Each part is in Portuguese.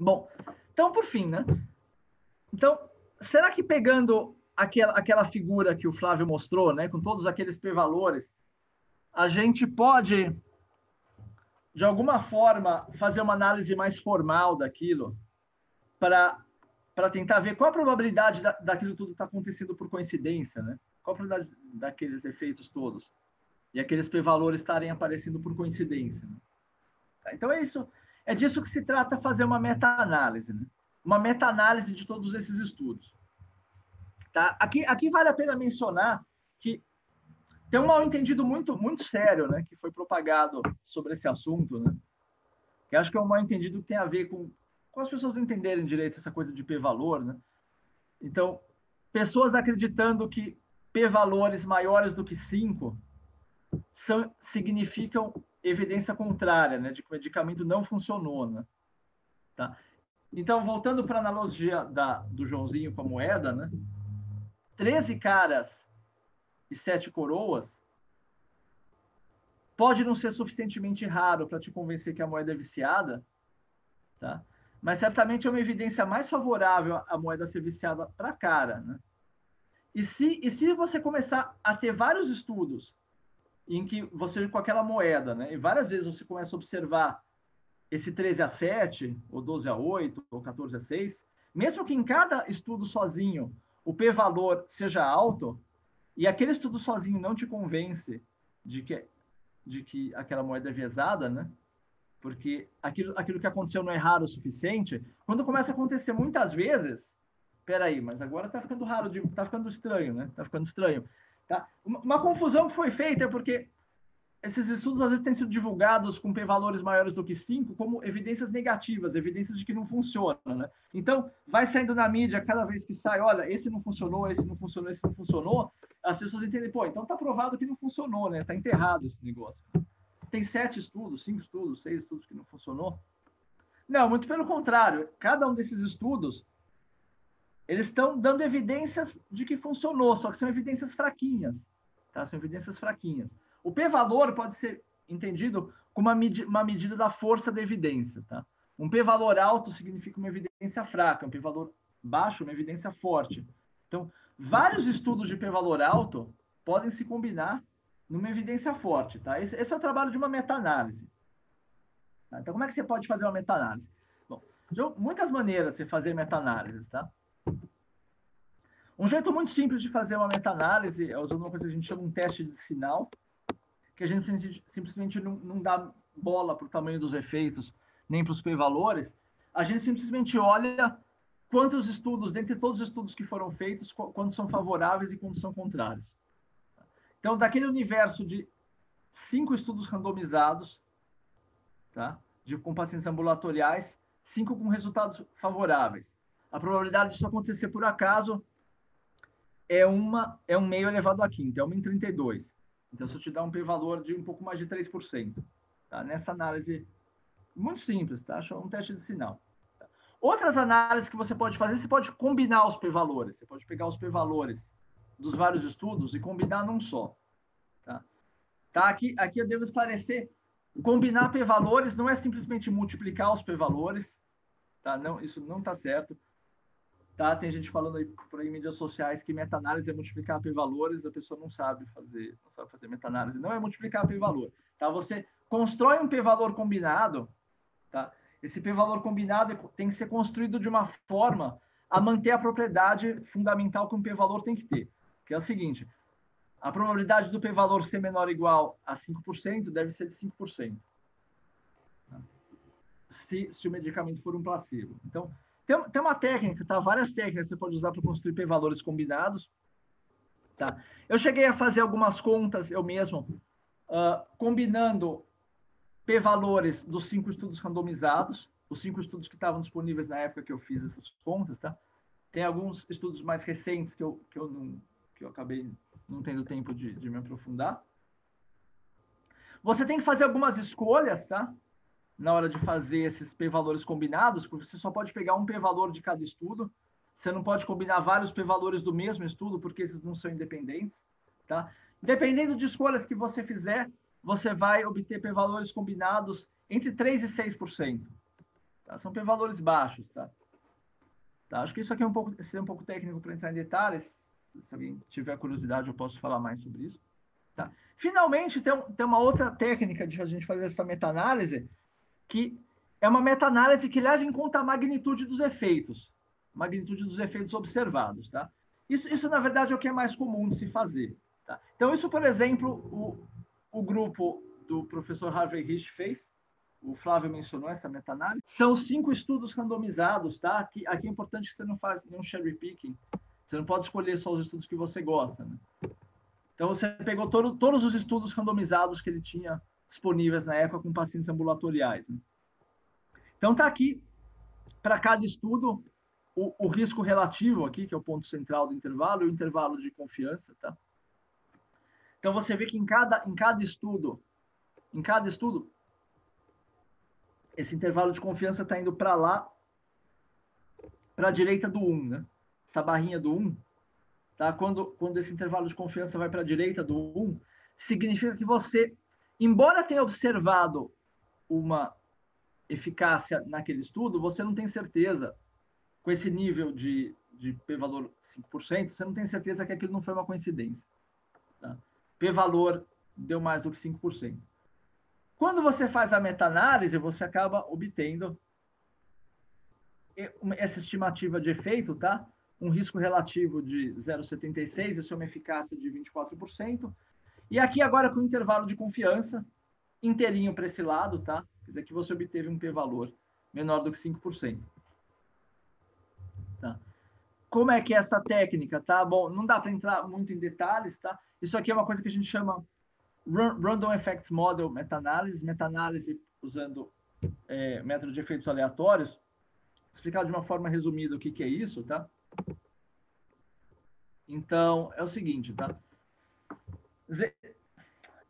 Bom, então, por fim, né? Então, será que pegando aquela figura que o Flávio mostrou, né, com todos aqueles p-valores, a gente pode, de alguma forma, fazer uma análise mais formal daquilo para tentar ver qual a probabilidade daquilo tudo estar acontecendo por coincidência, né? Qual a probabilidade daqueles efeitos todos e aqueles p-valores estarem aparecendo por coincidência, né? Tá? Então, é disso que se trata fazer uma meta-análise, né? Uma meta-análise de todos esses estudos. Tá? Aqui vale a pena mencionar que tem um mal-entendido muito sério, né, que foi propagado sobre esse assunto, né, que acho que é um mal-entendido que tem a ver com as pessoas não entenderem direito essa coisa de p-valor, né? Então, pessoas acreditando que p-valores maiores do que 5 significam evidência contrária, né, de que o medicamento não funcionou, né? Tá? Então, voltando para a analogia do Joãozinho com a moeda, né? 13 caras e 7 coroas pode não ser suficientemente raro para te convencer que a moeda é viciada, tá? Mas certamente é uma evidência mais favorável à moeda ser viciada para cara, né? E se você começar a ter vários estudos em que você, com aquela moeda, né, e várias vezes você começa a observar esse 13-7, ou 12-8, ou 14-6, mesmo que em cada estudo sozinho o p-valor seja alto, e aquele estudo sozinho não te convence de que aquela moeda é viesada, né? Porque aquilo que aconteceu não é raro o suficiente. Quando começa a acontecer muitas vezes, peraí, mas agora tá ficando raro, tá ficando estranho, né? Tá ficando estranho. Tá? Uma confusão que foi feita é porque esses estudos às vezes têm sido divulgados com p-valores maiores do que 5 como evidências negativas, evidências de que não funciona, né? Então, vai saindo na mídia cada vez que sai, olha, esse não funcionou, esse não funcionou, esse não funcionou, as pessoas entendem, pô, então tá provado que não funcionou, né? Tá enterrado esse negócio. Tem 7 estudos, 5 estudos, 6 estudos que não funcionou? Não, muito pelo contrário. Cada um desses estudos, eles estão dando evidências de que funcionou, só que são evidências fraquinhas, tá? São evidências fraquinhas. O p-valor pode ser entendido como uma medida da força da evidência, tá? Um p-valor alto significa uma evidência fraca, um p-valor baixo, uma evidência forte. Então, vários estudos de p-valor alto podem se combinar numa evidência forte, tá? Esse é o trabalho de uma meta-análise. Tá? Então, como é que você pode fazer uma meta-análise? Bom, de muitas maneiras você fazer meta-análise, tá? Um jeito muito simples de fazer uma meta-análise é usando uma coisa que a gente chama um teste de sinal, que a gente simplesmente não dá bola para o tamanho dos efeitos, nem para os p-valores. A gente simplesmente olha quantos estudos, dentre todos os estudos que foram feitos, quantos são favoráveis e quantos são contrários. Então, daquele universo de 5 estudos randomizados, tá? Com pacientes ambulatoriais, 5 com resultados favoráveis. A probabilidade disso acontecer por acaso é 1,5 elevado a quinta, é 1 em 32. Então, isso te dá um p-valor de um pouco mais de 3%. Tá? Nessa análise muito simples, tá? Um teste de sinal. Tá? Outras análises que você pode fazer, você pode combinar os p-valores. Você pode pegar os p-valores dos vários estudos e combinar num só. Tá? Tá? Aqui eu devo esclarecer. Combinar p-valores não é simplesmente multiplicar os p-valores. Tá? Não, isso não está certo. Tá? Tem gente falando aí por aí em mídias sociais que meta-análise é multiplicar p-valores, a pessoa não sabe fazer meta-análise. Não é multiplicar p-valor. Tá? Você constrói um p-valor combinado, tá? Esse p-valor combinado tem que ser construído de uma forma a manter a propriedade fundamental que um p-valor tem que ter, que é o seguinte: a probabilidade do p-valor ser menor ou igual a 5% deve ser de 5%. Tá? Se o medicamento for um placebo. Então, tem uma técnica, tá? Várias técnicas que você pode usar para construir p-valores combinados. Tá? Eu cheguei a fazer algumas contas, eu mesmo, combinando p-valores dos 5 estudos randomizados, os 5 estudos que estavam disponíveis na época que eu fiz essas contas, tá? Tem alguns estudos mais recentes que eu acabei não tendo tempo de me aprofundar. Você tem que fazer algumas escolhas, tá? Na hora de fazer esses p-valores combinados, porque você só pode pegar um p-valor de cada estudo. Você não pode combinar vários p-valores do mesmo estudo, porque esses não são independentes, tá? Dependendo de escolhas que você fizer, você vai obter p-valores combinados entre 3% e 6%. Tá? São p-valores baixos, tá? Tá? Acho que isso aqui seria um pouco técnico para entrar em detalhes. Se alguém tiver curiosidade, eu posso falar mais sobre isso. Tá? Finalmente, tem uma outra técnica de a gente fazer essa meta-análise, que é uma meta-análise que leva em conta a magnitude dos efeitos observados. Tá? Isso, na verdade, é o que é mais comum de se fazer. Tá? Então, isso, por exemplo, o grupo do professor Harvey Rich fez, o Flávio mencionou essa meta-análise, são 5 estudos randomizados, tá? Aqui é importante que você não faça nenhum cherry picking, você não pode escolher só os estudos que você gosta, né? Então, você pegou todos os estudos randomizados que ele tinha disponíveis na época com pacientes ambulatoriais, né? Então, está aqui, para cada estudo, o risco relativo aqui, que é o ponto central do intervalo, e o intervalo de confiança, tá? Então, você vê que em cada estudo, esse intervalo de confiança está indo para lá, para a direita do 1, né? Essa barrinha do 1, tá? Quando esse intervalo de confiança vai para a direita do 1, significa que você, embora tenha observado uma eficácia naquele estudo, você não tem certeza, com esse nível de p-valor 5%, você não tem certeza que aquilo não foi uma coincidência. Tá? P-valor deu mais do que 5%. Quando você faz a meta-análise, você acaba obtendo essa estimativa de efeito, tá? Um risco relativo de 0,76, isso é uma eficácia de 24%. E aqui agora com o intervalo de confiança inteirinho para esse lado, tá? Quer dizer que você obteve um p-valor menor do que 5%. Tá? Como é que é essa técnica, tá? Bom, não dá para entrar muito em detalhes, tá? Isso aqui é uma coisa que a gente chama Random Effects Model meta-análise usando método de efeitos aleatórios. Vou explicar de uma forma resumida o que é isso, tá? Então, é o seguinte, tá?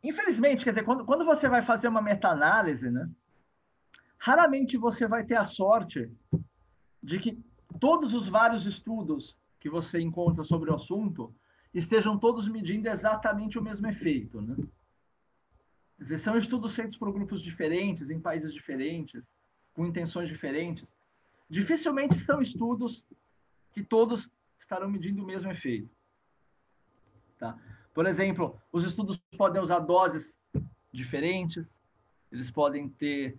Infelizmente, quer dizer, quando você vai fazer uma meta-análise, né? Raramente você vai ter a sorte de que todos os vários estudos que você encontra sobre o assunto estejam todos medindo exatamente o mesmo efeito, né? Quer dizer, são estudos feitos por grupos diferentes, em países diferentes, com intenções diferentes. Dificilmente são estudos que todos estarão medindo o mesmo efeito. Tá? Por exemplo, os estudos podem usar doses diferentes, eles podem ter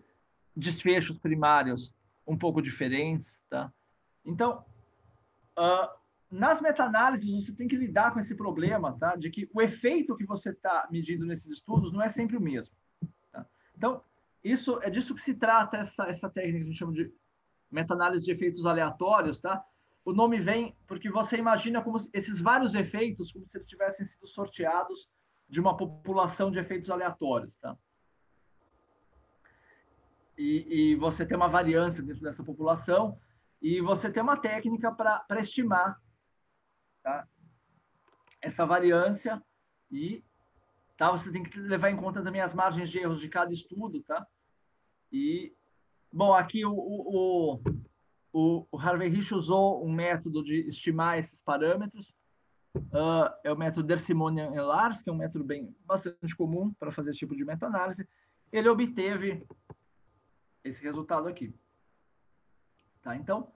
desfechos primários um pouco diferentes. Tá? Então, nas meta-análises, você tem que lidar com esse problema, tá? De que o efeito que você está medindo nesses estudos não é sempre o mesmo. Tá? Então, é disso que se trata essa técnica que a gente chama de meta-análise de efeitos aleatórios. Tá? O nome vem porque você imagina como esses vários efeitos como se eles tivessem sido sorteados de uma população de efeitos aleatórios. Tá? E você tem uma variância dentro dessa população e você tem uma técnica para estimar, tá? Essa variância e tá? Você tem que levar em conta também as margens de erros de cada estudo. Tá? E, bom, aqui o Harvey Rich usou um método de estimar esses parâmetros. É o método Dersimonian e Lars, que é um método bastante comum para fazer esse tipo de meta-análise. Ele obteve esse resultado aqui. Tá? Então,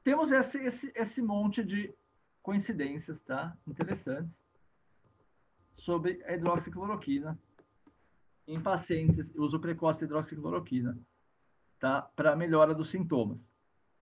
temos esse monte de coincidências, tá? Interessantes sobre a hidroxicloroquina em pacientes, uso precoce de hidroxicloroquina, tá? Para melhora dos sintomas.